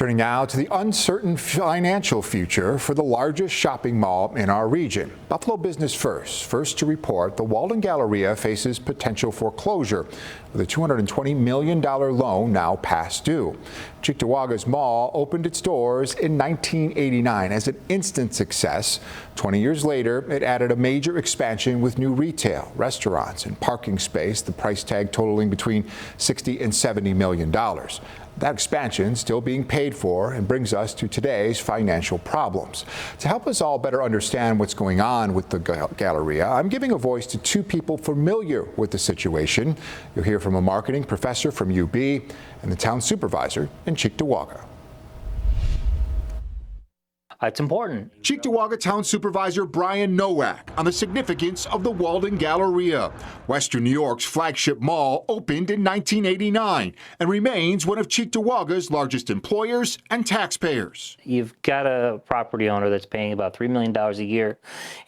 Turning now to the uncertain financial future for the largest shopping mall in our region. Buffalo Business First to report the Walden Galleria faces potential foreclosure with a $220 million loan now past due. Cheektowaga's mall opened its doors in 1989 as an instant success. 20 years later, it added a major expansion with new retail, restaurants, and parking space, the price tag totaling between $60 and $70 million. That expansion still being paid for and brings us to today's financial problems. To help us all better understand what's going on with the Galleria, I'm giving a voice to two people familiar with the situation. You'll hear from a marketing professor from UB and the town supervisor in Cheektowaga. It's important. Cheektowaga Town Supervisor Brian Nowak on the significance of the Walden Galleria. Western New York's flagship mall opened in 1989 and remains one of Cheektowaga's largest employers and taxpayers. You've got a property owner that's paying about $3 million a year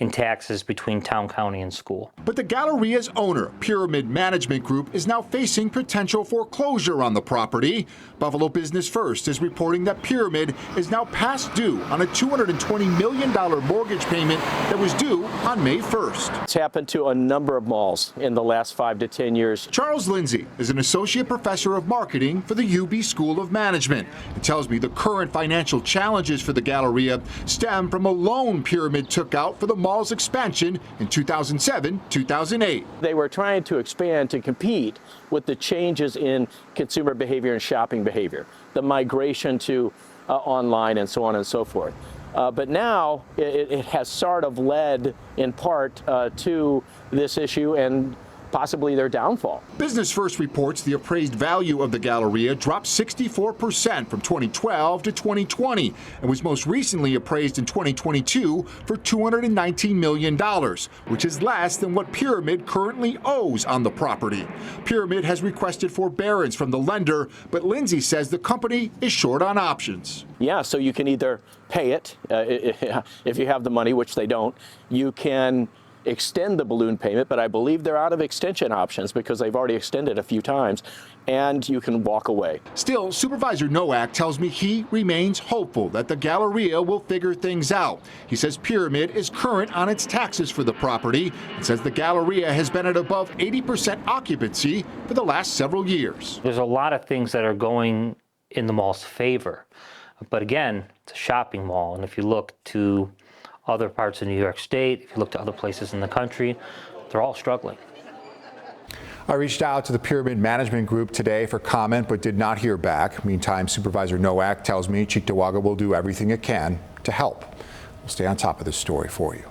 in taxes between town, county, and school. But the Galleria's owner, Pyramid Management Group, is now facing potential foreclosure on the property. Buffalo Business First is reporting that Pyramid is now past due on a $220 million mortgage payment that was due on May 1st. It's happened to a number of malls in the last 5 to 10 years. Charles Lindsay is an associate professor of marketing for the UB School of Management. He tells me the current financial challenges for the Galleria stem from a loan Pyramid took out for the mall's expansion in 2007-2008. They were trying to expand to compete with the changes in consumer behavior and shopping behavior, the migration to online and so on and so forth. But now it has sort of led in part to this issue and possibly their downfall. Business First reports the appraised value of the Galleria dropped 64% from 2012 to 2020 and was most recently appraised in 2022 for $219 million, which is less than what Pyramid currently owes on the property. Pyramid has requested forbearance from the lender, but Lindsay says the company is short on options. Yeah, so you can either pay it if you have the money, which they don't. You can extend the balloon payment, but I believe they're out of extension options because they've already extended a few times, and you can walk away. Still, Supervisor Nowak tells me he remains hopeful that the Galleria will figure things out. He says Pyramid is current on its taxes for the property and says the Galleria has been at above 80% occupancy for the last several years. There's a lot of things that are going in the mall's favor, but again, it's a shopping mall, and if you look to other parts of New York State, if you look to other places in the country, they're all struggling. I reached out to the Pyramid Management Group today for comment, but did not hear back. Meantime, Supervisor Nowak tells me Cheektowaga will do everything it can to help. We'll stay on top of this story for you.